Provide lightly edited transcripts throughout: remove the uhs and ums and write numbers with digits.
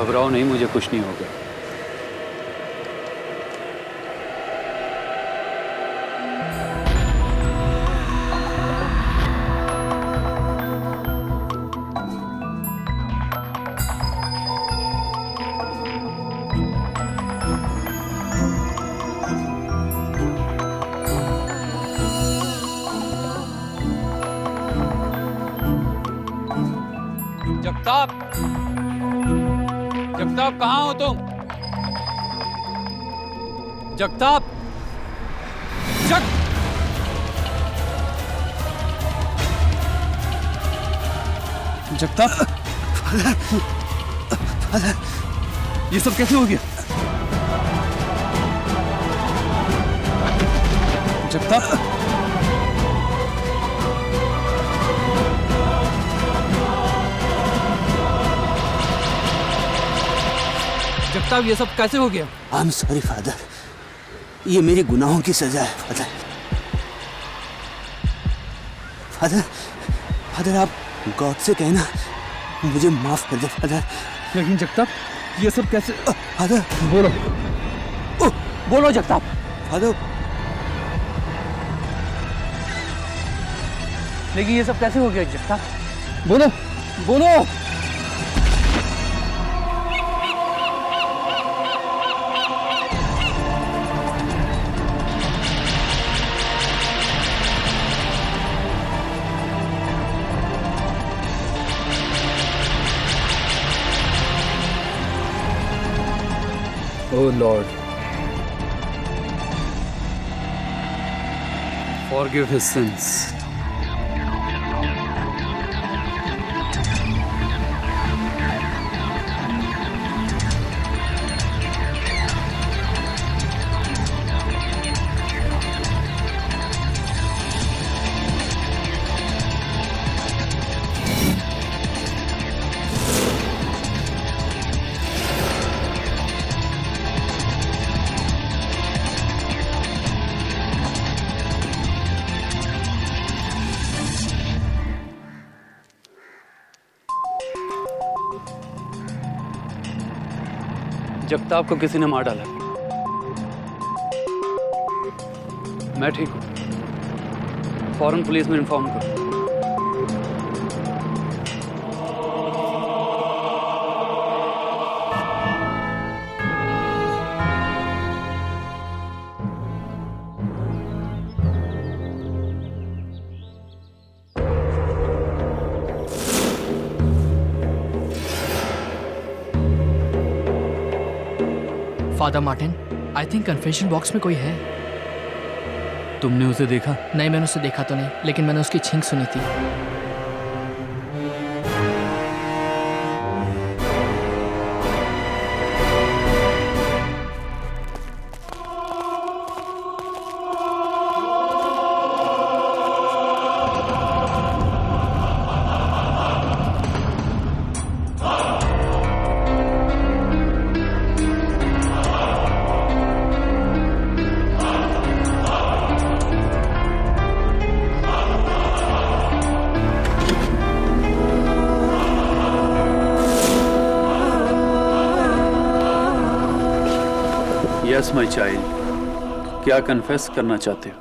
घबराओ नहीं, मुझे कुछ नहीं होगा। जगताप, जगताप कहाँ हो तुम? जगताप, जगताप, ये सब कैसे हो गया? जगताप, जगताप, ये सब कैसे हो गया? आई एम सॉरी फादर, ये मेरे गुनाहों की सजा है फादर। फादर, फादर आप गॉड से कहना मुझे माफ कर दे फादर। लेकिन जगताप, ये सब कैसे? फादर बोलो, बोलो जगताप। फादर, लेकिन ये सब कैसे हो गया जगताप? बोलो, बोलो। Oh Lord, forgive his sins. Jagtap को किसी ने मार डाला। मैं ठीक हूँ, फौरन पुलिस में इन्फॉर्म करो। Father Martin, I think confession box में कोई है। तुमने उसे देखा? नहीं, मैंने उसे देखा तो नहीं, लेकिन मैंने उसकी छींक सुनी थी। यस माय चाइल्ड, क्या कन्फेस करना चाहते हो?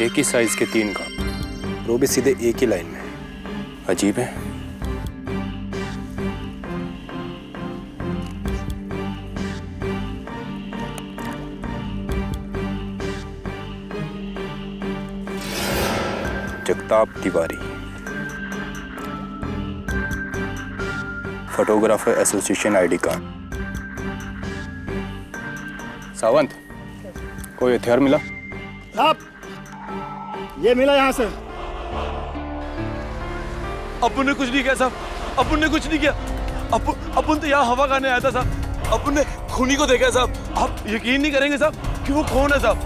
एक ही साइज के 3 का, वो भी सीधे एक ही लाइन में। अजीब है। Jagtap Tiwari, photographer association ID card. Sawant, कोई हथियार मिला? साहब, ये मिला यहाँ से। अपुन ने कुछ नहीं किया साहब, अपुन ने कुछ नहीं किया। अपुन तो यहाँ हवा खाने आया था साहब। अपुन ने खूनी को देखा है साहब। आप यकीन नहीं करेंगे साहब कि वो कौन है साहब।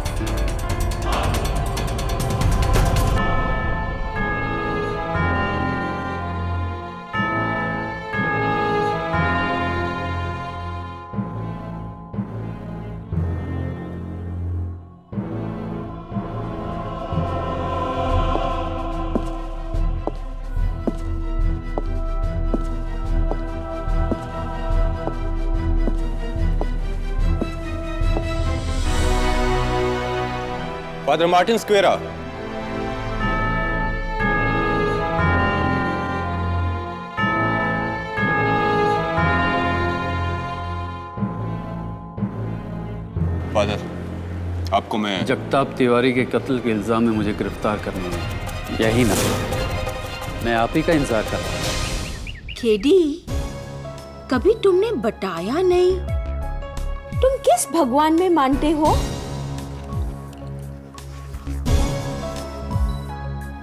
Father Martin स्क्वेरा। फादर, आपको मैं जगताप तिवारी के कत्ल के इल्ज़ाम में मुझे गिरफ्तार करने में यही ना, मैं आप ही का इंतजार कर रहा हूँ। केडी, कभी तुमने बताया नहीं तुम किस भगवान में मानते हो?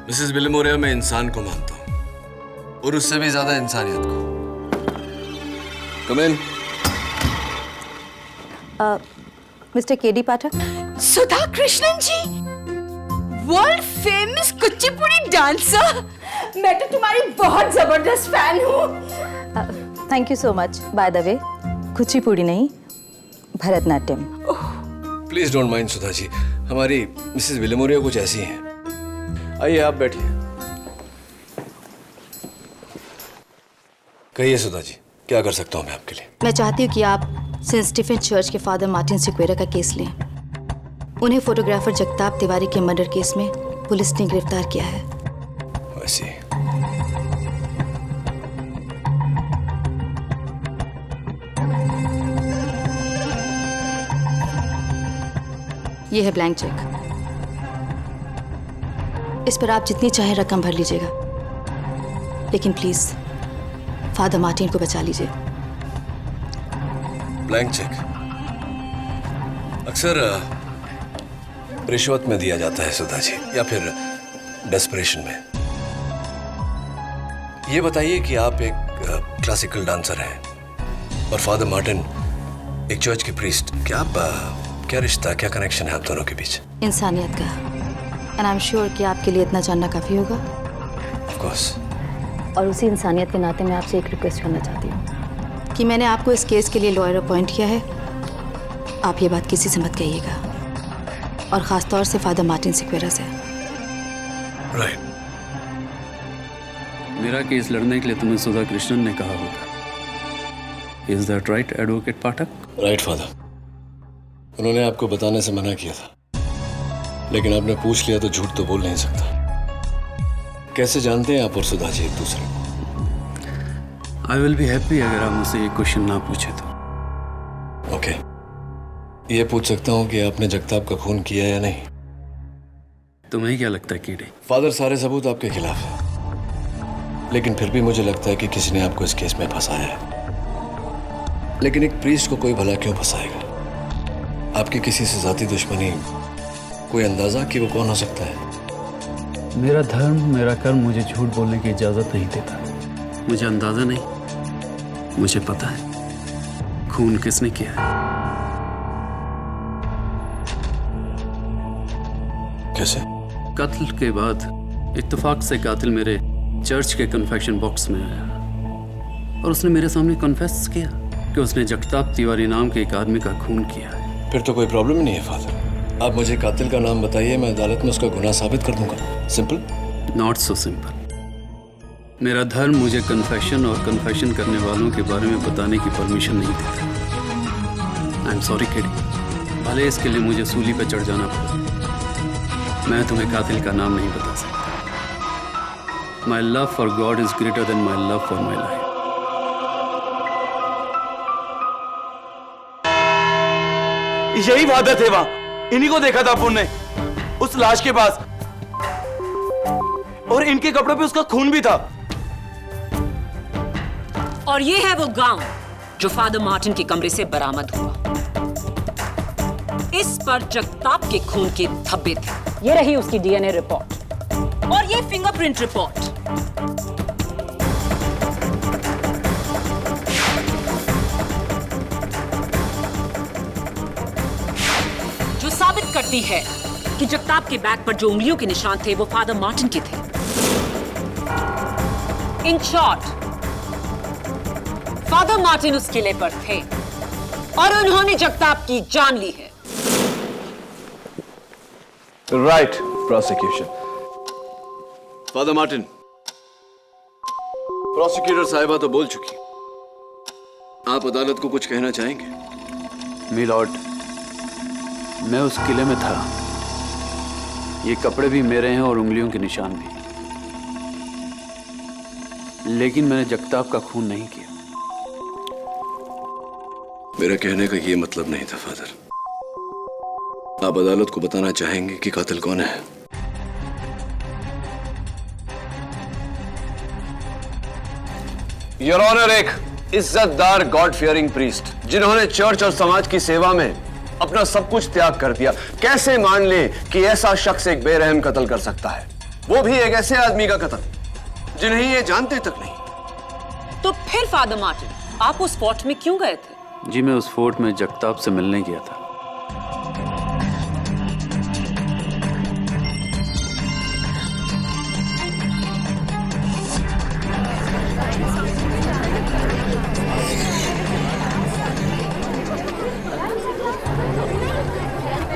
मिसेस विलेमोरिया, मैं इंसान को मानता हूँ और उससे भी ज्यादा इंसानियत को। कम इन। मिस्टर केडी पाठक। सुधा कृष्णन जी, वर्ल्ड फेमस कुचिपुड़ी डांसर। मैं तो तुम्हारी बहुत जबरदस्त फैन हूँ। Thank you so much. By the way, Kuchipudi नहीं, Bharatanatyam. Please don't mind Sudha ji, हमारी मिसेस विलेमोरिया कुछ ऐसी हैं। आइए आप बैठिए। कहिए सुधा जी, क्या कर सकता हूँ मैं आपके लिए? मैं चाहती हूँ कि आप सेंट स्टीफन चर्च के फादर मार्टिन सिक्वेरा का केस लें। उन्हें फोटोग्राफर जगताप तिवारी के मर्डर केस में पुलिस ने गिरफ्तार किया है। वैसे ये है ब्लैंक चेक। इस पर आप जितनी चाहे रकम भर लीजिएगा, लेकिन प्लीज फादर मार्टिन को बचा लीजिए। ब्लैंक चेक अक्सर रिश्वत में दिया जाता है सुधा जी, या फिर डेस्परेशन में। ये बताइए कि आप एक क्लासिकल डांसर हैं और फादर मार्टिन एक चर्च के प्रीस्ट। क्या रिश्ता, क्या कनेक्शन है आप दोनों के बीच? इंसानियत का। एंड आई एम श्योर कि आपके लिए इतना जानना काफी होगा। Of course. और उसी इंसानियत के नाते मैं आपसे एक रिक्वेस्ट करना चाहती हूँ कि मैंने आपको इस केस के लिए लॉयर अपॉइंट किया है। आप ये बात किसी से मत कहिएगा, और खास तौर से फादर मार्टिन सिक्वेरा से। राइट। मेरा केस लड़ने के लिए तुम्हें सुधा कृष्णन ने कहा होगा। Is that right advocate Pathak? Right father, उन्होंने आपको बताने से मना किया था, लेकिन आपने पूछ लिया तो झूठ तो बोल नहीं सकता। कैसे जानते हैं आप और सुधा जी एक दूसरे को? आई विल बी हैप्पी अगर आप मुझसे ये क्वेश्चन ना पूछे तो। ओके, ये पूछ सकता हूँ कि आपने जगताप का खून किया या नहीं? तुम्हें क्या लगता है कीड़े? फादर, सारे सबूत आपके खिलाफ है, लेकिन फिर भी मुझे लगता है कि किसी ने आपको इस केस में फंसाया है। लेकिन एक प्रीस्ट को कोई भला क्यों फंसाएगा? आपकी किसी से जाती दुश्मनी, कोई अंदाजा कि वो कौन हो सकता है? मेरा धर्म, मेरा कर्म मुझे झूठ बोलने की इजाजत नहीं देता। मुझे अंदाजा नहीं, मुझे पता है खून किसने किया है। कैसे? कत्ल के बाद इत्तेफाक से कातिल मेरे चर्च के कन्फेक्शन बॉक्स में आया और उसने मेरे सामने कन्फेस किया कि उसने जगताप तिवारी नाम के एक आदमी का खून किया है। फिर तो कोई प्रॉब्लम ही नहीं है फादर। आप मुझे कातिल का नाम बताइए, मैं अदालत में उसका गुनाह साबित कर दूंगा। सिंपल? Not so simple. मेरा धर्म मुझे कन्फेशन और कन्फेशन करने वालों के बारे में बताने की परमिशन नहीं देता। आई एम सॉरी किडी, भले इसके लिए मुझे सूली पर चढ़ जाना पड़ा, मैं तुम्हें कातिल का नाम नहीं बता सकता। My love for God is greater than my love for my life. यही वादा थे वहां, इन्हीं को देखा था अपन ने उस लाश के पास, और इनके कपड़ों पे उसका खून भी था। और ये है वो गाउन जो फादर मार्टिन के कमरे से बरामद हुआ। इस पर जगताप के खून के धब्बे थे। ये रही उसकी डीएनए रिपोर्ट और ये फिंगरप्रिंट रिपोर्ट। जो साबित करती है कि जगताप के बैग पर जो उंगलियों के निशान थे वो फादर मार्टिन के थे। इन शॉर्ट, फादर मार्टिन उस किले पर थे और उन्होंने जगताप की जान ली है। Right prosecution. Father Martin, prosecutor साहिबा तो बोल चुकी, आप अदालत को कुछ कहना चाहेंगे? मी लॉर्ड, मैं उस किले में था ये कपड़े भी मेरे हैं और उंगलियों के निशान भी। लेकिन मैंने जगताप का खून नहीं किया। मेरा कहने का ये मतलब नहीं था फादर। आप अदालत को बताना चाहेंगे कि कातिल कौन है? योर ऑनर, एक इज्जतदार गॉड फियरिंग प्रीस्ट जिन्होंने चर्च और समाज की सेवा में अपना सब कुछ त्याग कर दिया, कैसे मान ले कि ऐसा शख्स एक बेरहम कत्ल कर सकता है, वो भी एक ऐसे आदमी का कत्ल जिन्हें ये जानते तक नहीं। तो फिर फादर मार्टिन, आप उस फोर्ट में क्यों गए थे? जी, मैं उस फोर्ट में जगताप से मिलने गया था।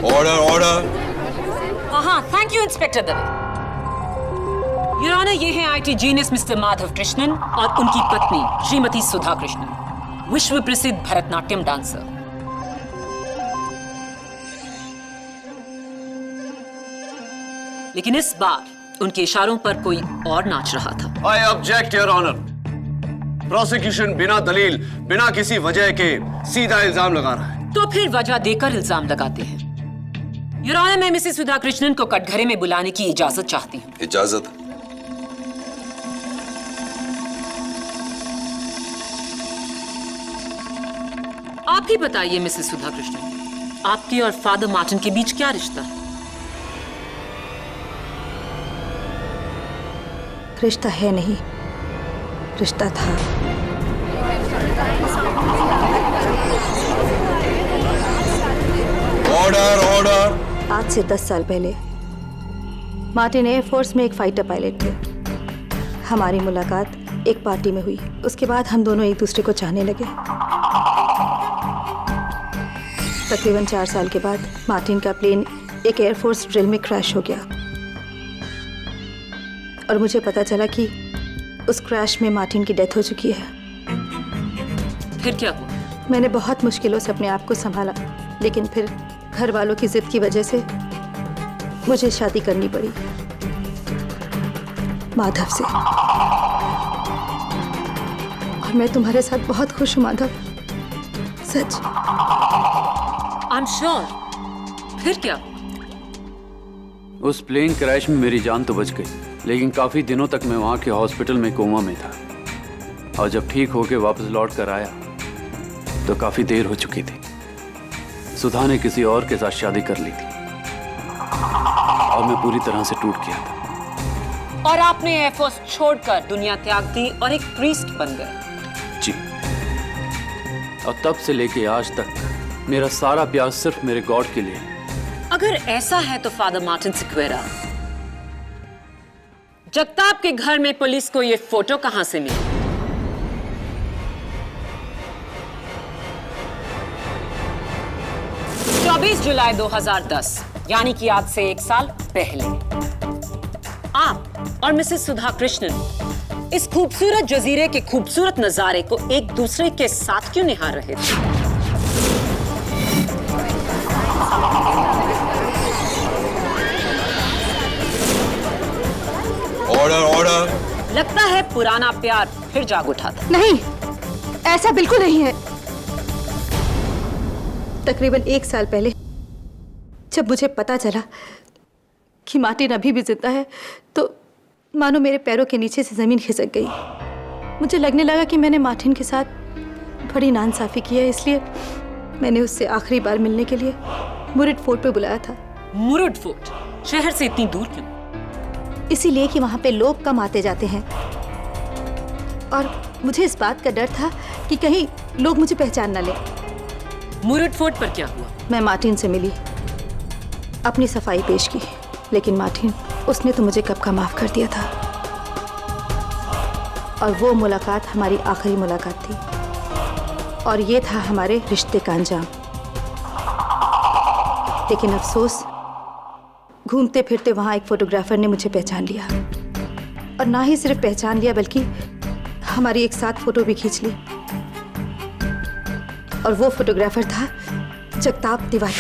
Order order. हाँ, thank you inspector Dave. Your honour, ये हैं IT genius Mr Madhav Krishnan और उनकी पत्नी श्रीमती सुधा कृष्णन, विश्व प्रसिद्ध भरतनाट्यम डांसर। लेकिन इस बार उनके इशारों पर कोई और नाच रहा था। I object your honour. Prosecution बिना दलील, बिना किसी वजह के सीधा इल्जाम लगा रहा है। तो फिर वजह देकर इल्जाम लगाते हैं। योर ऑनर, मैं मिसेस सुधा कृष्णन को कटघरे में बुलाने की इजाजत चाहती हूँ। इजाजत? आप ही बताइए मिसेस सुधा कृष्णन, आपके और फादर मार्टिन के बीच क्या रिश्ता है? रिश्ता है नहीं, रिश्ता था। Order order. आज से 10 साल पहले मार्टिन एयरफोर्स में एक फाइटर पायलट थे। हमारी मुलाकात एक पार्टी में हुई। उसके बाद हम दोनों एक दूसरे को चाहने लगे। तकरीबन 4 साल के बाद मार्टिन का प्लेन एक एयरफोर्स ड्रिल में क्रैश हो गया और मुझे पता चला कि उस क्रैश में मार्टिन की डेथ हो चुकी है। फिर क्या हुआ? मैंने बहुत मुश्किलों से अपने आप को संभाला, लेकिन फिर घर वालों की जिद की वजह से मुझे शादी करनी पड़ी माधव से। और मैं तुम्हारे साथ बहुत खुश हूँ माधव, सच। I am sure. फिर क्या? उस प्लेन क्रैश में मेरी जान तो बच गई, लेकिन काफी दिनों तक मैं वहां के हॉस्पिटल में कोमा में था। और जब ठीक होके वापस लौट कर आया तो काफी देर हो चुकी थी। सुधा ने किसी और के साथ शादी कर ली थी और मैं पूरी तरह से टूट गया था। और आपने एयरफोर्स छोड़कर दुनिया त्याग दी और एक प्रीस्ट बन गए। जी, और तब से लेके आज तक मेरा सारा प्यार सिर्फ मेरे गॉड के लिए है। अगर ऐसा है तो फादर मार्टिन सिक्वेरा, जगताप के घर में पुलिस को ये फोटो कहां से मिली? जुलाई 2010, यानी कि आज से 1 साल पहले आप और मिसेस सुधा कृष्णन इस खूबसूरत जजीरे के खूबसूरत नजारे को एक दूसरे के साथ क्यों निहार रहे थे? Order order. लगता है पुराना प्यार फिर जाग उठा था। नहीं, ऐसा बिल्कुल नहीं है। तकरीबन 1 साल पहले जब मुझे पता चला कि मार्टिन अभी भी जिंदा है, तो मानो मेरे पैरों के नीचे से जमीन खिसक गई। मुझे लगने लगा कि मैंने मार्टिन के साथ बड़ी नाइंसाफी की है, इसलिए मैंने उससे आखिरी बार मिलने के लिए मुरुड फोर्ट पे बुलाया था। मुरुड फोर्ट शहर से इतनी दूर क्यों? इसीलिए कि वहां पे लोग कम आते जाते हैं और मुझे इस बात का डर था कि कहीं लोग मुझे पहचान न लें। मुरुड फोर्ट पर क्या हुआ? मैं मार्टिन से मिली, अपनी सफाई पेश की, लेकिन मार्टिन, उसने तो मुझे कब का माफ कर दिया था। और वो मुलाकात हमारी आखिरी मुलाकात थी और ये था हमारे रिश्ते का अंजाम। लेकिन अफसोस, घूमते फिरते वहां एक फोटोग्राफर ने मुझे पहचान लिया, और ना ही सिर्फ पहचान लिया बल्कि हमारी एक साथ फोटो भी खींच ली। और वो फोटोग्राफर था जगताप तिवारी।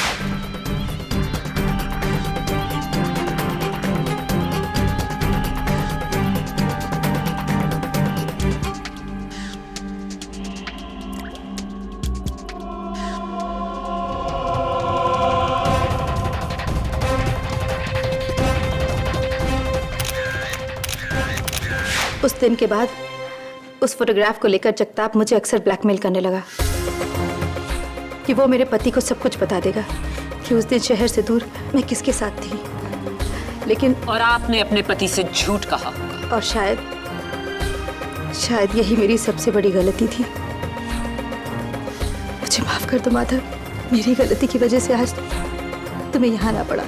उस दिन के बाद उस फोटोग्राफ को लेकर जगताप मुझे अक्सर ब्लैकमेल करने लगा कि वो मेरे पति को सब कुछ बता देगा कि उस दिन शहर से दूर मैं किसके साथ थी। लेकिन और आपने अपने पति से झूठ कहा। और शायद यही मेरी सबसे बड़ी गलती थी। मुझे माफ कर दो माधव, मेरी गलती की वजह से आज तुम्हें यहाँ ना पड़ा।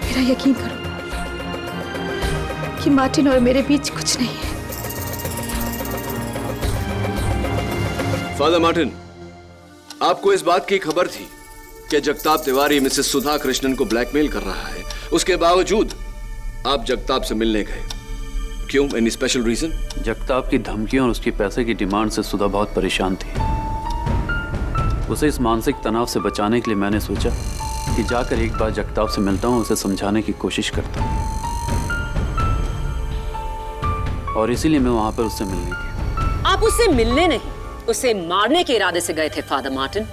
मेरा यकीन करो कि मार्टिन और मेरे बीच कुछ नहीं है। फादर मार्टिन, आपको इस बात की खबर थी कि जगताप तिवारी मिसेस सुधा कृष्णन को ब्लैकमेल कर रहा है, उसके बावजूद आप जगताप से मिलने गए। क्यों? Any special reason? जगताप की धमकियों और उसकी पैसे की डिमांड से सुधा बहुत परेशान थी। उसे इस मानसिक तनाव से बचाने के लिए मैंने सोचा कि जाकर एक बार जगताप से मिलता हूं, उसे समझाने की कोशिश करता हूं, और इसीलिए मैं वहां पर उससे मिलने गया। आप उससे मिलने नहीं, उसे मारने के इरादे से गए थे फादर मार्टिन,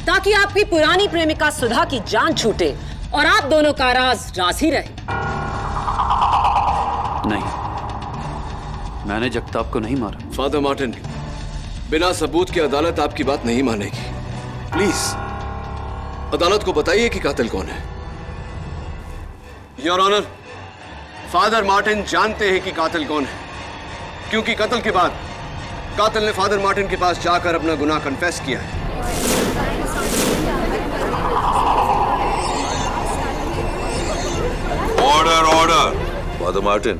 ताकि आपकी पुरानी प्रेमिका सुधा की जान छूटे और आप दोनों का राज ही रहे। नहीं, मैंने जगताप को नहीं मारा। फादर मार्टिन, बिना सबूत के अदालत आपकी बात नहीं मानेगी। प्लीज अदालत को बताइए कि कातिल कौन है। योर ऑनर, फादर मार्टिन जानते हैं कि कातिल कौन है, क्योंकि कत्ल के बाद कातिल ने फादर मार्टिन के पास जाकर अपना गुनाह कन्फेस किया है। Order order. फादर मार्टिन,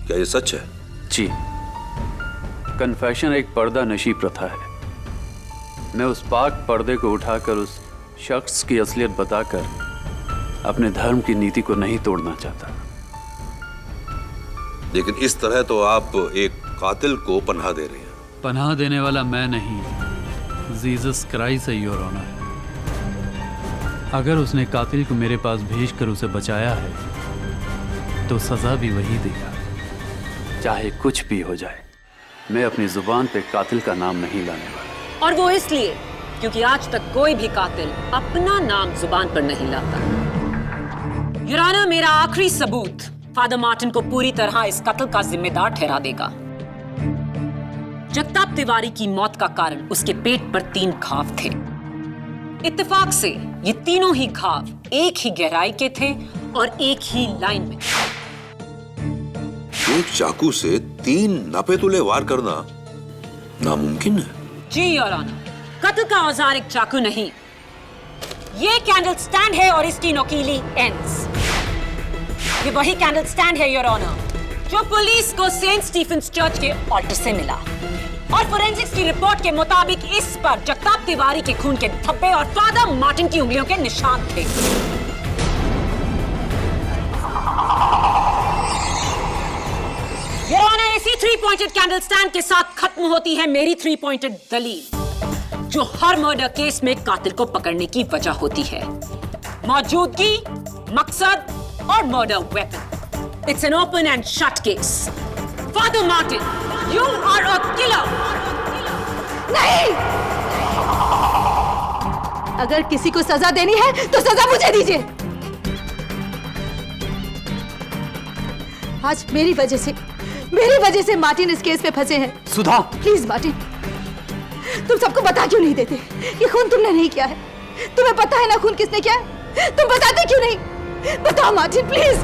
क्या ये सच है? जी, कन्फेशन एक पर्दा नशी प्रथा है। मैं उस पाक पर्दे को उठाकर उस शख्स की असलियत बताकर अपने धर्म की नीति को नहीं तोड़ना चाहता। लेकिन इस तरह तो आप एक कातिल को पनाह दे रहे हैं। पनाह देने वाला मैं नहीं, जीसस क्राइस्ट है योर ऑनर। अगर उसने कातिल को मेरे पास भेजकर उसे बचाया है तो सजा भी वही देगा, चाहे कुछ भी हो जाए। मैं अपनी जुबान पे कातिल का नाम नहीं लाने वाला। और वो इसलिए क्योंकि आज तक कोई भी कातिल अपना नाम जुबान पर नहीं लाता। योर ऑनर, मेरा आखिरी सबूत फादर मार्टिन को पूरी तरह इस कत्ल का जिम्मेदार ठहरा देगा। जगताप तिवारी की मौत का कारण उसके पेट पर 3 घाव थे। इत्तेफाक से ये तीनों ही घाव एक ही गहराई के थे और एक ही लाइन में। एक चाकू से 3 नापेतुले वार करना नामुमकिन है। जी योर ऑनर, कत्ल का औजार एक चाकू नहीं, ये कैंडल स्टैंड है और इसकी नोकीली एंड्स। ये वही कैंडल स्टैंड है योर ऑनर जो पुलिस को सेंट स्टीफेंस चर्च के ऑल्टर से मिला, और फोरेंसिक्स की रिपोर्ट के मुताबिक इस पर जगताप तिवारी के खून के धब्बे और फादर मार्टिन की उंगलियों के निशान थे। योर ऑनर, इसी 3 पॉइंटेड कैंडल स्टैंड के साथ खत्म होती है मेरी 3 पॉइंटेड दलील, जो हर मर्डर केस में कातिल को पकड़ने की वजह होती है। मौजूदगी, मकसद और murder weapon. It's an open and shut case. Father Martin, you are a killer. नहीं! अगर किसी को सजा देनी है तो सजा मुझे दीजिए। आज मेरी वजह से मार्टिन इस केस में फंसे हैं। सुधा, प्लीज मार्टिन, तुम सबको बता क्यों नहीं देते ये खून तुमने नहीं किया है? तुम्हें पता है ना खून किसने किया है? तुम बताते क्यों नहीं? बताओ मार्टिन, प्लीज।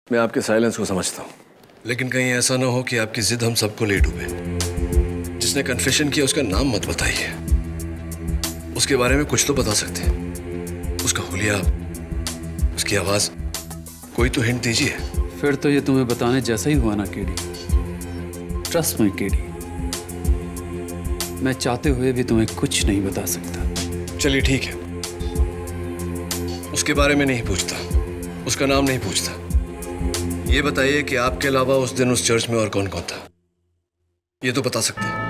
मैं आपके साइलेंस को समझता हूं, लेकिन कहीं ऐसा ना हो कि आपकी जिद हम सबको ले डूबे। जिसने कन्फेशन किया उसका नाम मत बताइए, उसके बारे में कुछ तो बता सकते हैं। उसका हुलिया, उसकी आवाज, कोई तो हिंट दीजिए। फिर तो ये तुम्हें बताने जैसा ही हुआ ना केडी। ट्रस्ट मी केडी, मैं चाहते हुए भी तुम्हें कुछ नहीं बता सकता। चलिए ठीक है, उसके बारे में नहीं पूछता, उसका नाम नहीं पूछता। ये बताइए कि आपके अलावा उस दिन उस चर्च में और कौन कौन था, ये तो बता सकते हैं।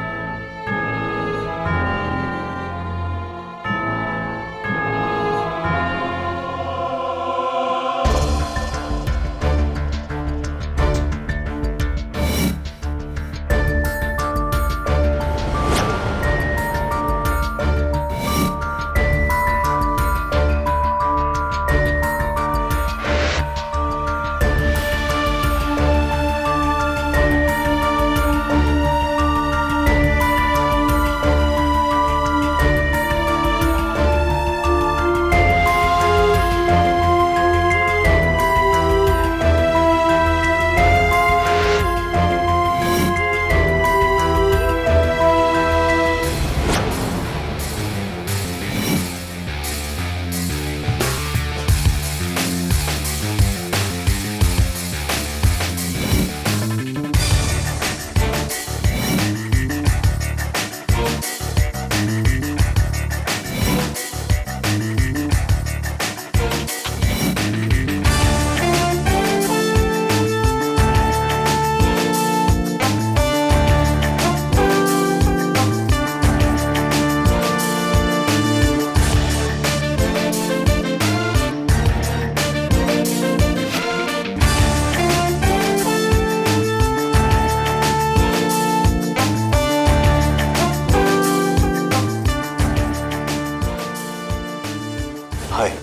हाय,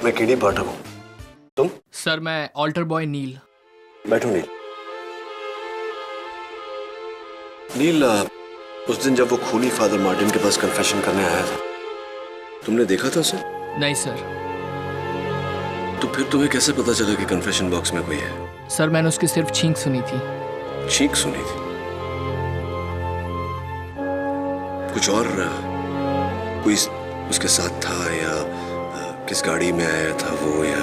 मैं केडी पाठक हूँ। तुम? सर मैं ऑल्टर बॉय नील। बैठो नील। नील, उस दिन जब वो खूनी फादर मार्टिन के पास कन्फेशन करने आया था, तुमने देखा था उसे? नहीं सर। तो फिर तुम्हें कैसे पता चला कि कन्फेशन बॉक्स में कोई है? सर मैंने उसकी सिर्फ छींक सुनी थी। छींक सुनी थी? कुछ और कोई उसके साथ था, या किस गाड़ी में आया था वो, या?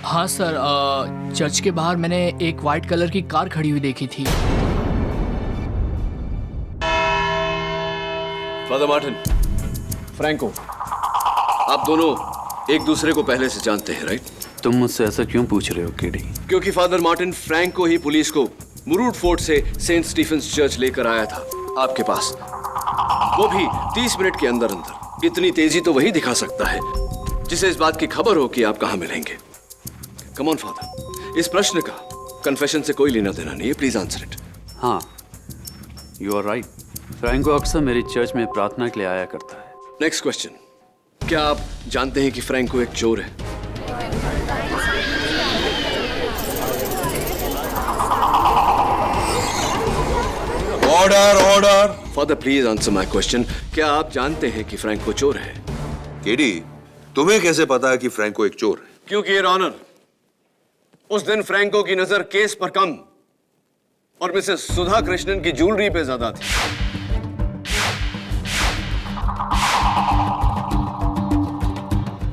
हाँ सर, चर्च के बाहर मैंने एक वाइट कलर की कार खड़ी हुई देखी थी। फादर मार्टिन, फ्रैंको, आप दोनों एक दूसरे को पहले से जानते हैं, राइट? तुम मुझसे ऐसा क्यों पूछ रहे हो केडी? क्योंकि फादर मार्टिन फ्रैंको ही पुलिस को मुरूड फोर्ट से सेंट स्टीफेंस चर्च लेकर आया था आपके पास, वो भी 30 मिनट के अंदर अंदर। इतनी तेजी तो वही दिखा सकता है जिसे इस बात की खबर हो कि आप कहां मिलेंगे। कम ऑन फादर, इस प्रश्न का कन्फेशन से कोई लेना देना नहीं है, प्लीज आंसर इट। हाँ, यू आर राइट। फ्रैंको अक्सर मेरी चर्च में प्रार्थना के लिए आया करता है। नेक्स्ट क्वेश्चन, क्या आप जानते हैं कि फ्रैंको एक चोर है? Order order. Father please answer my question, क्या आप जानते हैं कि फ्रैंको चोर है? केडी, तुम्हें कैसे पता है कि फ्रैंको एक चोर है? क्योंकि योर ऑनर, उस दिन फ्रैंको की नजर केस पर कम और मिसेस सुधा कृष्णन की ज्वेलरी पे ज्यादा थी।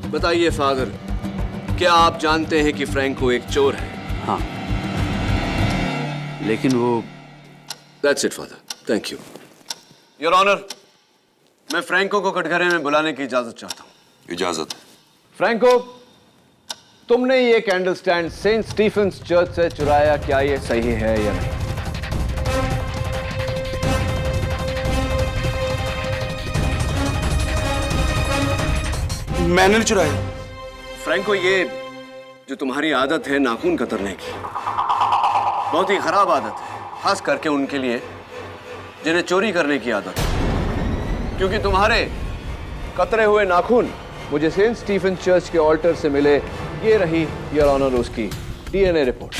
बताइए फादर, क्या आप जानते हैं कि फ्रैंको एक चोर है? हाँ, लेकिन वो... That's it, father. Thank you. Your Honor, मैं फ्रैंको को कटघरे में बुलाने की इजाजत चाहता हूँ। इजाजत। फ्रैंको, तुमने ये candle stand Saint Stephen's Church से चुराया, क्या ये सही है या नहीं? मैंने नहीं चुराया। फ्रैंको, ये जो तुम्हारी आदत है नाखून कतरने की, बहुत ही खराब आदत है, खास करके उनके लिए जिन्हें चोरी करने की आदत है। क्योंकि तुम्हारे कतरे हुए नाखून मुझे सेंट स्टीफेन चर्च के ऑल्टर से मिले। ये रही योर ऑनर उसकी डीएनए रिपोर्ट।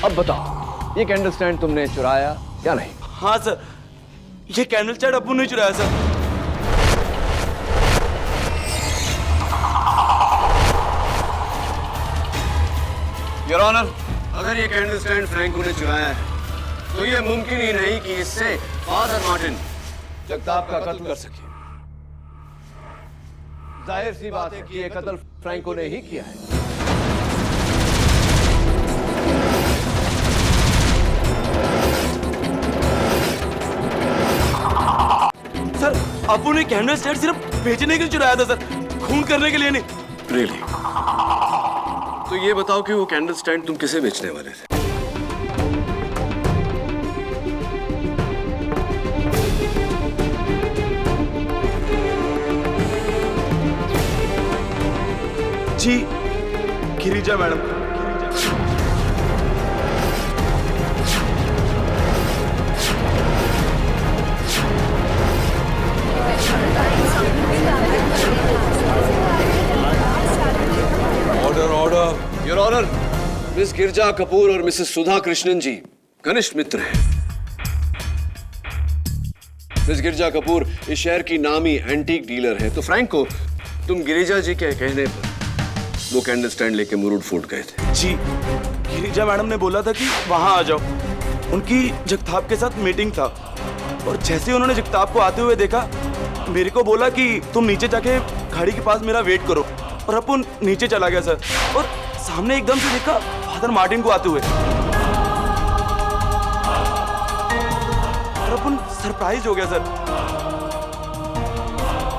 अब बताओ, ये कैंडल स्टैंड तुमने चुराया या नहीं? हाँ सर, ये कैंडल स्टैंड अप्पू ने चुराया सर। योर ऑनर, अगर ये कैंडल स्टैंड फ्रैंको ने चुराया है तो ये मुमकिन ही नहीं कि इससे फादर मार्टिन जगताप का कत्ल कर सके। जाहिर सी बात है कि ये कत्ल फ्रैंको ने ही किया है। सर, अप्पू ने कैंडल स्टैंड सिर्फ बेचने के लिए चुराया था सर, खून करने के लिए नहीं। Really? तो ये बताओ कि वो कैंडल स्टैंड तुम किसे बेचने वाले थे? जी, Girija madam. Order order. Your honour, miss Girja Kapoor और मिसेस सुधा कृष्णन जी घनिष्ठ मित्र हैं। मिस गिरजा कपूर इस शहर की नामी एंटीक डीलर है, तो फ्रैंको, तुम गिरिजा जी के कहने पर वो कैंडल स्टैंड लेके मुरूड फोर्ट गए थे। जी, गिरिजा मैडम ने बोला था कि वहां आ जाओ, उनकी जगताप के साथ मीटिंग था। और जैसे ही उन्होंने जगताप को आते हुए देखा, मेरे को बोला कि तुम नीचे जाके गाड़ी के पास मेरा वेट करो। और अपन नीचे चला गया सर, और सामने एकदम से देखा फादर मार्टिन को आते हुए। और अपन सरप्राइज हो गया सर।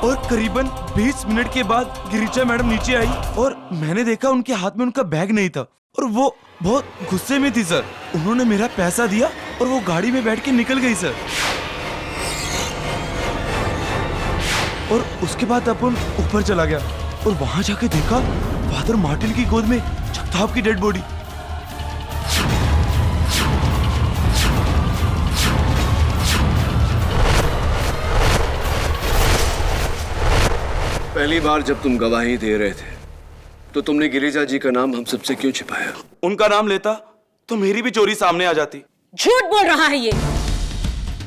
और करीबन 20 मिनट के बाद गिरिजा मैडम नीचे आई और मैंने देखा उनके हाथ में उनका बैग नहीं था और वो बहुत गुस्से में थी सर। उन्होंने मेरा पैसा दिया और वो गाड़ी में बैठ के निकल गई सर। और उसके बाद अपन ऊपर चला गया और वहां जाके देखा फादर मार्टिन की गोद में जगताप की डेड बॉडी। पहली बार जब तुम गवाही दे रहे थे तो तुमने गिरिजा जी का नाम हम सबसे क्यों छिपाया? उनका नाम लेता तो मेरी भी चोरी सामने आ जाती। झूठ बोल रहा है ये।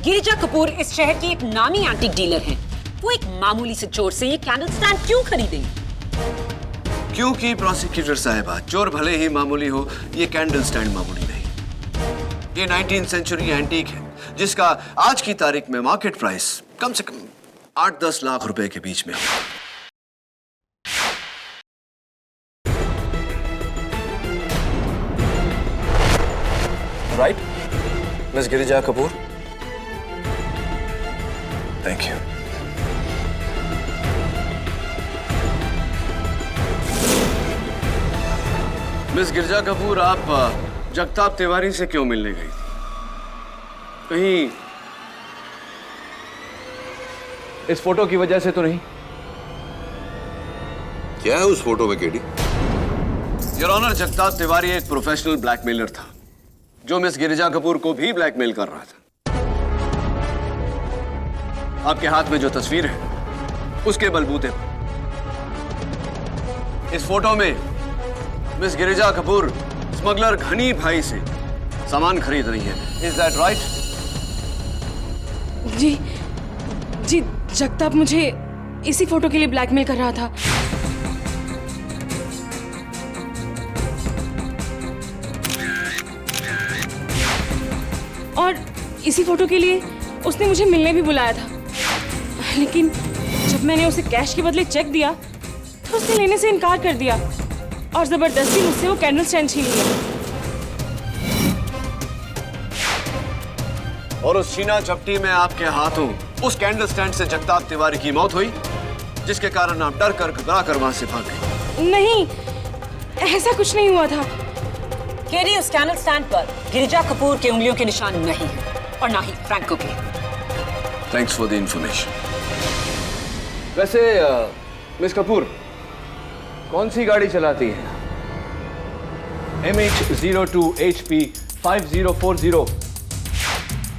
गिरिजा कपूर इस शहर की एक नामी एंटीक डीलर हैं। वो एक मामूली से चोर से ये कैंडल स्टैंड क्यों खरीदेंगे? क्योंकि प्रोसिक्यूटर साहिबा, चोर भले ही मामूली हो, ये कैंडल स्टैंड मामूली नहीं। ये 19th सेंचुरी एंटीक है जिसका आज की तारीख में मार्केट प्राइस कम से कम 8-10 लाख रुपए के बीच में है। Right miss Girija Kapoor? Thank you. Miss Girija Kapoor, आप जगताप तिवारी से क्यों मिलने गई थी? कहीं इस फोटो की वजह से तो नहीं? क्या है उस फोटो में KD? Your honour, Jagtap Tiwari एक प्रोफेशनल ब्लैकमेलर था जो मिस गिरिजा कपूर को भी ब्लैकमेल कर रहा था। आपके हाथ में जो तस्वीर है उसके बलबूते पर इस फोटो में मिस गिरिजा कपूर स्मगलर घनी भाई से सामान खरीद रही है। Is that right? जी जी, जगताप मुझे इसी फोटो के लिए ब्लैकमेल कर रहा था। और इसी फोटो के लिए उसने मुझे मिलने भी बुलाया था, लेकिन जब मैंने उसे कैश के बदले चेक दिया तो उसने लेने से इनकार कर दिया और जबरदस्ती मुझसे वो कैंडल स्टैंड छीन लिया। और उस छीना झपटी में आपके हाथों उस कैंडल स्टैंड से जगताप तिवारी की मौत हुई, जिसके कारण आप डर कर घबरा कर वहां से भाग गए। नहीं, ऐसा कुछ नहीं हुआ था। केडी, उस कैंडल स्टैंड पर गिरिजा कपूर के उंगलियों के निशान नहीं है और ना ही फ्रैंको के। Thanks for the information. वैसे मिस कपूर कौन सी गाड़ी चलाती है? MH02HP 5040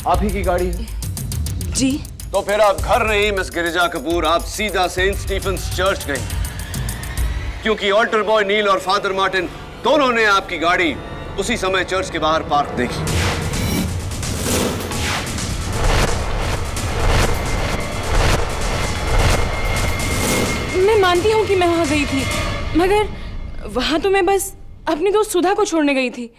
आप ही की गाड़ी है? जी। तो फिर आप घर नहीं मिस गिरिजा कपूर, आप सीधा सेंट स्टीफेंस चर्च गई, क्योंकि ऑल्टर बॉय नील और फादर मार्टिन दोनों ने आपकी गाड़ी उसी समय चर्च के बाहर पार्क देखी। मैं मानती हूँ कि मैं वहां गई थी, मगर वहां तो मैं बस अपनी दोस्त सुधा को छोड़ने गई थी।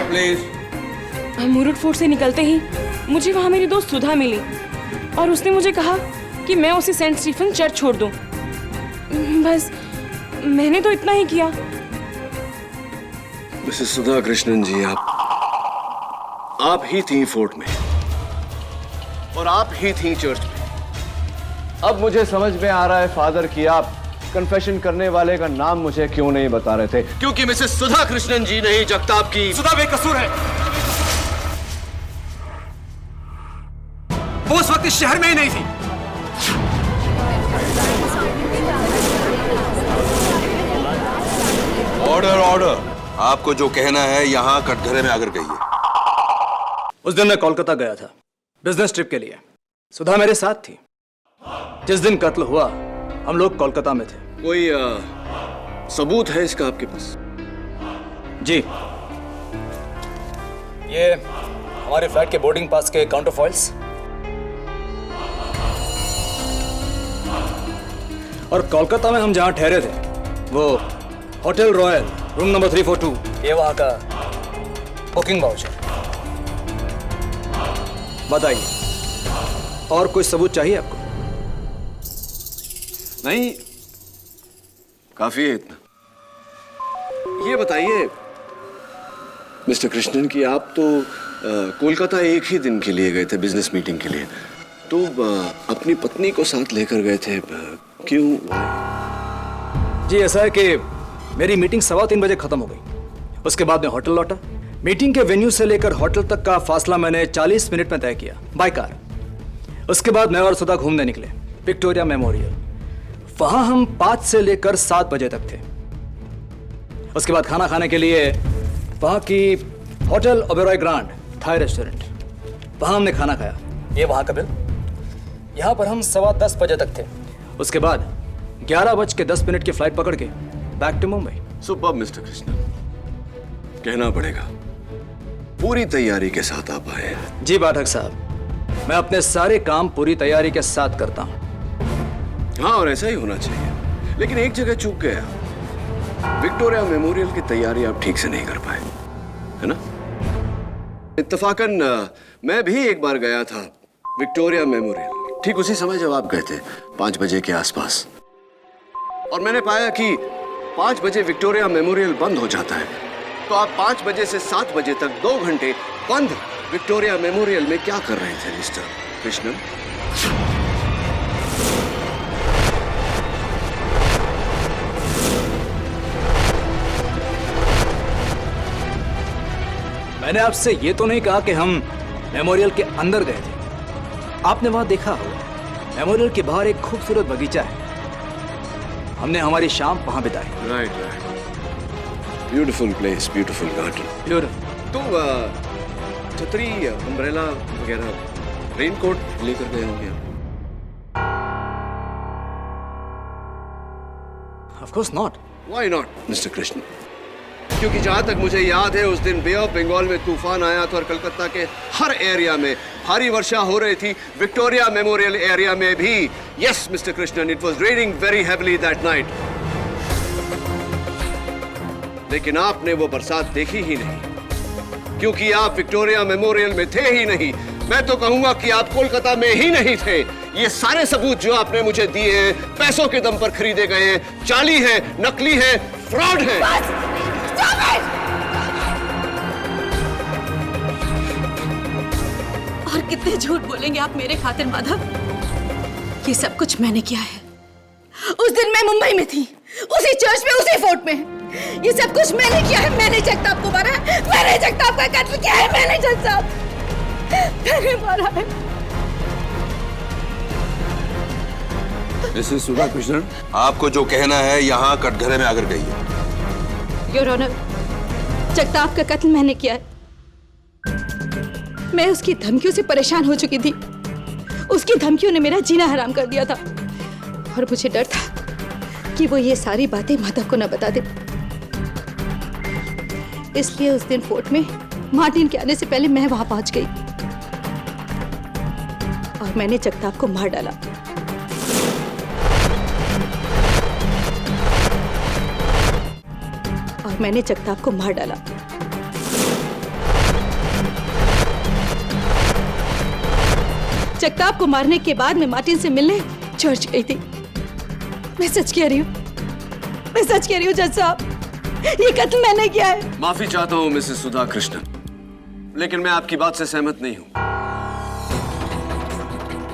प्लीज। मुरुड फोर्ट से निकलते ही मुझे वहां मेरी दोस्त सुधा मिली और उसने मुझे कहा कि मैं उसे सेंट स्टीफन चर्च छोड़ दूं। बस मैंने तो इतना ही किया। मिसेस सुधा कृष्णन जी, आप ही थी फोर्ट में और आप ही थी चर्च में। अब मुझे समझ में आ रहा है फादर कि आप कन्फेशन करने वाले का नाम मुझे क्यों नहीं बता रहे थे, क्योंकि मिसेस सुधा कृष्णन जी ने ही जगताप की। सुधा बेकसूर है। वो उस वक्त इस शहर में ही नहीं थी। ऑर्डर ऑर्डर, आपको जो कहना है यहाँ कटघरे में आकर कहिए। उस दिन मैं कोलकाता गया था बिजनेस ट्रिप के लिए। सुधा मेरे साथ थी। जिस दिन कत्ल हुआ हम लोग कोलकाता में थे। कोई सबूत है इसका आपके पास? जी, ये हमारे फ्लैट के बोर्डिंग पास के काउंटर फॉइल्स और कोलकाता में हम जहां ठहरे थे वो होटल रॉयल रूम नंबर 342, ये वहां का बुकिंग वाउचर। बताइए, और कोई सबूत चाहिए आपको? नहीं, काफी है इतना। ये बताइए मिस्टर कृष्णन कि आप तो कोलकाता एक ही दिन के लिए गए थे बिजनेस मीटिंग के लिए, तो अपनी पत्नी को साथ लेकर गए थे, क्यों? जी, ऐसा है कि मेरी मीटिंग 3:15 बजे खत्म हो गई। उसके बाद मैं होटल लौटा। मीटिंग के वेन्यू से लेकर होटल तक का फासला मैंने 40 मिनट में तय किया बाय कार। उसके बाद मैं और सुधा घूमने निकले विक्टोरिया मेमोरियल। वहां हम 5 से लेकर 7 बजे तक थे। उसके बाद खाना खाने के लिए वहाँ की hotel Oberoi Grand Thai restaurant, वहाँ हमने खाना खाया। ये वहाँ का बिल। यहाँ पर हम 10:15 बजे तक थे। उसके बाद 11:10 की फ्लाइट पकड़ के back to Mumbai. Superb mister Krishnan, कहना पड़ेगा पूरी तैयारी के साथ आप आए हैं। जी पाठक साहब, मैं अपने सारे काम पूरी तैयारी के साथ करता हूँ। हाँ, और ऐसा ही होना चाहिए। लेकिन एक जगह चूक गया, विक्टोरिया मेमोरियल की तैयारी आप ठीक से नहीं कर पाए, है ना? इत्तफाकन मैं भी एक बार गया था विक्टोरिया मेमोरियल, ठीक उसी समय जब आप गए थे, 5 बजे के आसपास। और मैंने पाया कि 5 बजे विक्टोरिया मेमोरियल बंद हो जाता है। तो आप 5 बजे से 7 बजे तक 2 घंटे बंद विक्टोरिया मेमोरियल में क्या कर रहे थे मिस्टर कृष्णन? मैंने आपसे ये तो नहीं कहा कि हम मेमोरियल के अंदर गए थे। आपने वहां देखा होगा, मेमोरियल के बाहर एक खूबसूरत बगीचा है। हमने हमारी शाम वहां बिताई। Right. Beautiful place, beautiful garden. Beautiful. तो छतरी, अम्ब्रेला वगैरह, रेनकोट लेकर गए होंगे आप? Of course not. Why not, mister Krishna? क्योंकि जहां तक मुझे याद है, उस दिन बे ऑफ बंगाल में तूफान आया था और कलकत्ता के हर एरिया में भारी वर्षा हो रही थी। विक्टोरिया मेमोरियल एरिया में भी। Yes mister Krishnan, it was raining very heavily that night. लेकिन आपने वो बरसात देखी ही नहीं, क्योंकि आप विक्टोरिया मेमोरियल में थे ही नहीं। मैं तो कहूंगा कि आप कोलकाता में ही नहीं थे। ये सारे सबूत जो आपने मुझे दिए हैं, पैसों के दम पर खरीदे गए हैं, जाली हैं, नकली हैं, फ्रॉड हैं। और कितने झूठ बोलेंगे आप मेरे खातिर माधव? ये सब कुछ मैंने किया है। उस दिन मैं मुंबई में थी, उसी चर्च में, उसी फोर्ट में। ये सब कुछ मैंने किया है। मैंने जगताप को मारा है, मैंने जगताप का कत्ल किया है, मैंने जगताप मैंने मारा है। मिसेस सुधा कृष्णन, आपको जो कहना है यहाँ कटघरे में आकर कहिए। योर ऑनर, जगताप का कत्ल मैंने किया है। मैं उसकी धमकियों से परेशान हो चुकी थी। उसकी धमकियों ने मेरा जीना हराम कर दिया था और मुझे डर था कि वो ये सारी बातें माधव को न बता दे। इसलिए उस दिन फोर्ट में मार्टिन के आने से पहले मैं वहां पहुंच गई और मैंने जगताप को मार डाला। मैंने जगताप को मार डाला। जगताप को मारने के बाद मैं मार्टिन से मिलने चर्च गई थी। मैं सच कह रही हूँ, मैं सच कह रही हूँ जज साहब, ये कत्ल मैंने किया है। माफी चाहता हूँ मिसेस सुधा कृष्णन, लेकिन मैं आपकी बात से सहमत नहीं हूँ।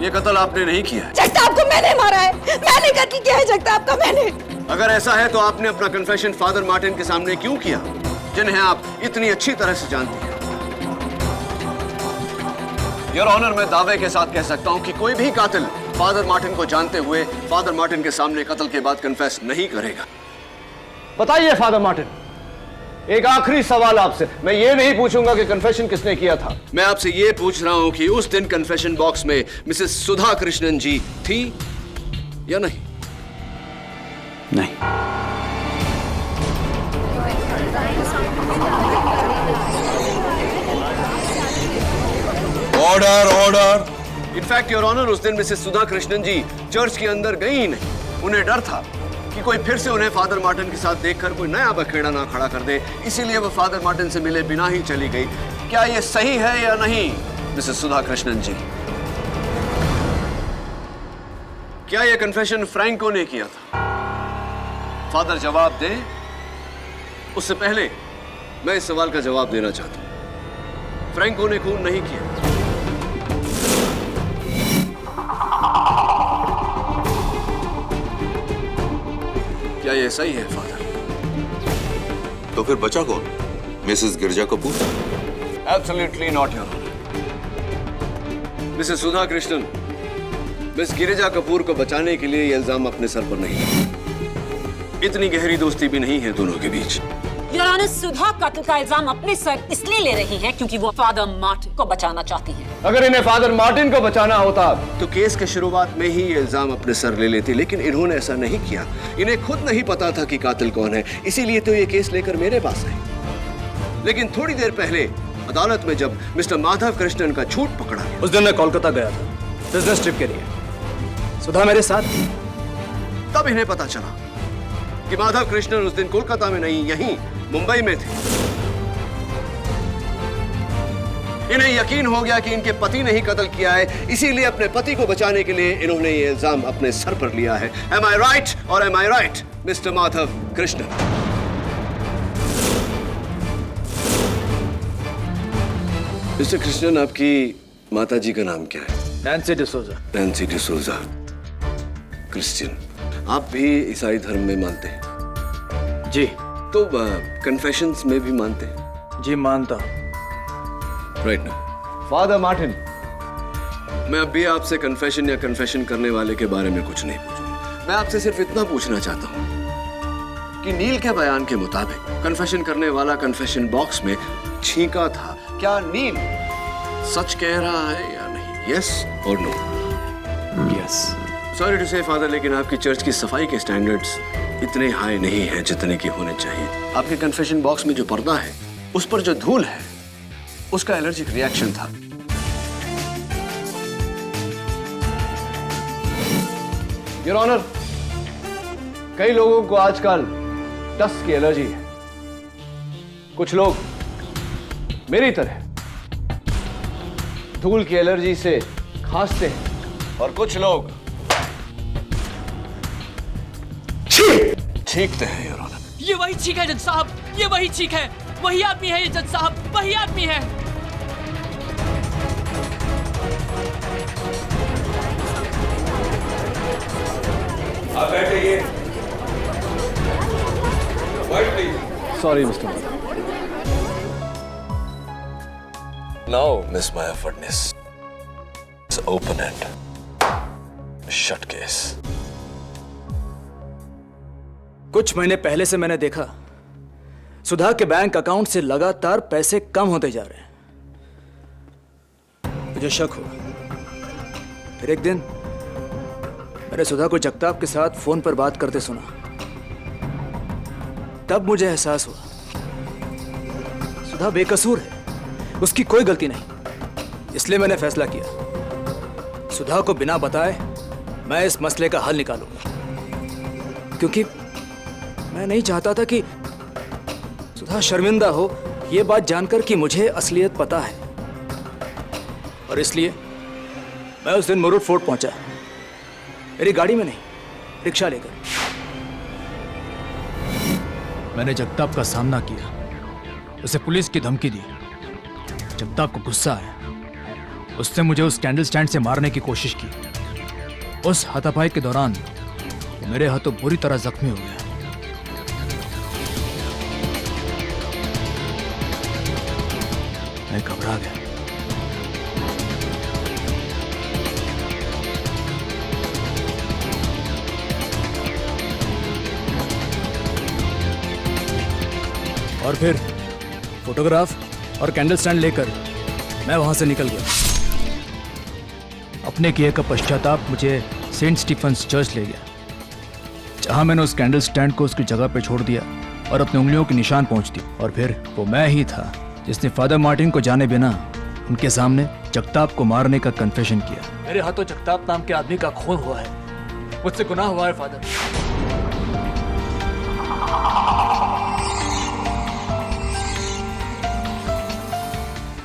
ये कत्ल आपने नहीं किया है। जगताप को मैंने मारा है, मैंने कत्ल किया है जगताप का, मैंने। अगर ऐसा है तो आपने अपना कन्फेशन फादर मार्टिन के सामने क्यों किया, जिन्हें आप इतनी अच्छी तरह से जानती हैं? योर ऑनर, मैं दावे के साथ कह सकता हूं कि कोई भी कातिल फादर मार्टिन को जानते हुए फादर मार्टिन के सामने कत्ल के बाद कन्फेस नहीं करेगा। बताइए फादर मार्टिन, एक आखिरी सवाल आपसे। मैं ये नहीं पूछूंगा कि कन्फेशन किसने किया था। मैं आपसे ये पूछ रहा हूं कि उस दिन कन्फेशन बॉक्स में मिसेस सुधा कृष्णन जी थी या नहीं? नहीं। Order order. In fact your honour, उस दिन मिसेस सुधा कृष्णन जी चर्च के अंदर गई ही नहीं। उन्हें डर था कि कोई फिर से उन्हें फादर मार्टिन के साथ देखकर कोई नया बखेड़ा ना खड़ा कर दे, इसीलिए वो फादर मार्टिन से मिले बिना ही चली गई। क्या ये सही है या नहीं मिसेस सुधा कृष्णन जी? क्या ये कन्फेशन फ्रैंको ने किया था? फादर जवाब दें, उससे पहले मैं इस सवाल का जवाब देना चाहता हूं। फ्रैंको ने खून नहीं किया। क्या ये सही है फादर? तो फिर बचा कौन? Mrs Girja Kapoor? Absolutely not your honour. Mrs Sudha Krishnan, Miss Girija Kapoor को बचाने के लिए ये इल्जाम अपने सर पर नहीं। इतनी गहरी दोस्ती भी नहीं है दोनों के बीच। योर ऑनर, सुधा कत्ल का इल्जाम अपने सर इसलिए ले रही हैं क्योंकि वो फादर मार्टिन को बचाना चाहती हैं। अगर इन्हें फादर मार्टिन को बचाना होता तो केस के शुरुआत में ही ये इल्जाम अपने सर ले लेती, लेकिन इन्होंने ऐसा नहीं किया। इन्हें खुद नहीं पता था कि कातिल कौन है, इसीलिए तो ये केस लेकर मेरे पास आई। लेकिन थोड़ी देर पहले अदालत में जब मिस्टर माधव कृष्णन का झूठ पकड़ा गया, उस दिन मैं कोलकाता गया था बिजनेस ट्रिप के लिए। सुधा मेरे साथ थी। तब इन्हें पता चला कि माधव कृष्णन उस दिन कोलकाता में नहीं, यहीं मुंबई में थे। इन्हें यकीन हो गया कि इनके पति ने ही कत्ल किया है, इसीलिए अपने पति को बचाने के लिए इन्होंने ये इल्जाम अपने सर पर लिया है। Am I right or am I right, mister Madhav Krishnan? Mister Krishnan, आपकी माता जी का नाम क्या है? Nancy D'Souza. Nancy D'Souza, Christian. आप भी ईसाई धर्म में मानते हैं? जी। तो कन्फेशंस में भी मानते हैं? जी मानता। राइट ना? फादर मार्टिन, मैं अब भी आपसे कन्फेशन या कन्फेशन करने वाले के बारे में कुछ नहीं पूछूंगा। मैं आपसे सिर्फ इतना पूछना चाहता हूं कि नील के बयान के मुताबिक कन्फेशन करने वाला कन्फेशन बॉक्स में छींका था। क्या नील सच कह रहा है या नहीं? यस और नो? यस। सॉरी टू से फादर, लेकिन आपकी चर्च की सफाई के स्टैंडर्ड्स इतने हाई नहीं हैं जितने की होने चाहिए। आपके कन्फेशन बॉक्स में जो पर्दा है, उस पर जो धूल है, उसका एलर्जिक रिएक्शन था। योर ऑनर, कई लोगों को आजकल डस्ट की एलर्जी है। कुछ लोग मेरी तरह धूल की एलर्जी से खांसते हैं और कुछ लोग छींकते हैं। योर ऑनर, ये वही चीख है जज साहब, ये वही चीख है, वही आदमी है ये जज साहब, वही आदमी है। आप बैठिए। Sorry Mr. Now miss Maya Phadnis, it's open and shut case. कुछ महीने पहले से मैंने देखा सुधा के बैंक अकाउंट से लगातार पैसे कम होते जा रहे हैं। मुझे शक हुआ। फिर एक दिन मैंने सुधा को जगताप के साथ फोन पर बात करते सुना। तब मुझे एहसास हुआ सुधा बेकसूर है, उसकी कोई गलती नहीं। इसलिए मैंने फैसला किया सुधा को बिना बताए मैं इस मसले का हल निकालूंगा, क्योंकि मैं नहीं चाहता था कि सुधा शर्मिंदा हो यह बात जानकर कि मुझे असलियत पता है। और इसलिए मैं उस दिन मुरुड फोर्ट पहुंचा, मेरी गाड़ी में नहीं, रिक्शा लेकर। मैंने जगताप का सामना किया, उसे पुलिस की धमकी दी। जगताप को गुस्सा आया, उसने मुझे उस कैंडल स्टैंड से मारने की कोशिश की। उस हाथापाई के दौरान वो मेरे हाथों बुरी तरह जख्मी हो गया। मैं घबरा गया। और फिर फोटोग्राफ और कैंडल स्टैंड लेकर मैं वहां से निकल गया। अपने किए का पश्चाताप मुझे सेंट स्टीफन्स चर्च ले गया, जहां मैंने उस कैंडल स्टैंड को उसकी जगह पर छोड़ दिया और अपनी उंगलियों के निशान पहुंच दी। और फिर वो मैं ही था जिसने फादर मार्टिन को जाने बिना उनके सामने जगताप को मारने का कन्फेशन किया। मेरे हाथों जगताप नाम के आदमी का खून हुआ है, मुझसे गुनाह हुआ है फादर।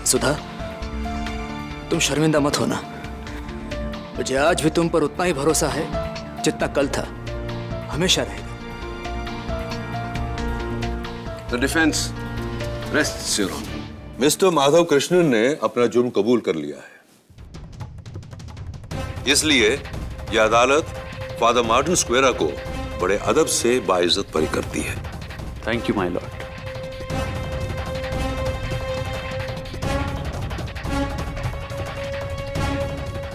सुधा, तुम शर्मिंदा मत होना। मुझे आज भी तुम पर उतना ही भरोसा है जितना कल था, हमेशा रहेगा। The defense rests your honor. Mister Madhav Krishnan ने अपना जुर्म कबूल कर लिया है, इसलिए यह अदालत फादर मार्टिन स्क्वेरा को बड़े अदब से बाइज्जत बरी करती है। Thank you my Lord.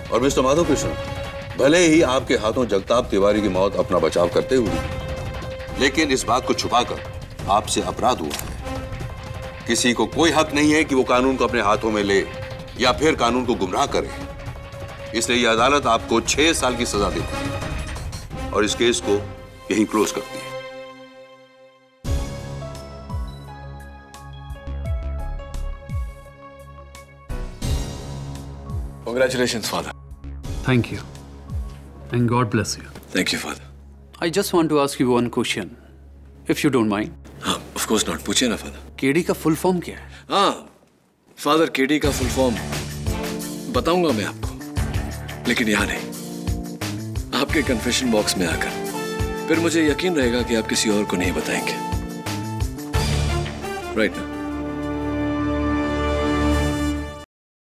और मिस्टर माधव कृष्ण, भले ही आपके हाथों जगताप तिवारी की मौत अपना बचाव करते हुए, लेकिन इस बात को छुपाकर आपसे अपराध हुआ है। किसी को कोई हक नहीं है कि वो कानून को अपने हाथों में ले या फिर कानून को गुमराह करे। इसलिए यह अदालत आपको 6 साल की सजा देती है और इस केस को यहीं क्लोज करती है। Congratulations, Father. Thank you. And God bless you. Thank you, Father. I just want to ask you one question, if you don't mind. हाँ, of course not. पूछिए ना, Father. केडी का फुल फॉर्म क्या है? हाँ, Father, KD का full form बताऊंगा मैं आपको, लेकिन यहाँ नहीं, आपके कन्फेशन बॉक्स में आकर। फिर मुझे यकीन रहेगा कि आप किसी और को नहीं बताएंगे। राइट ना?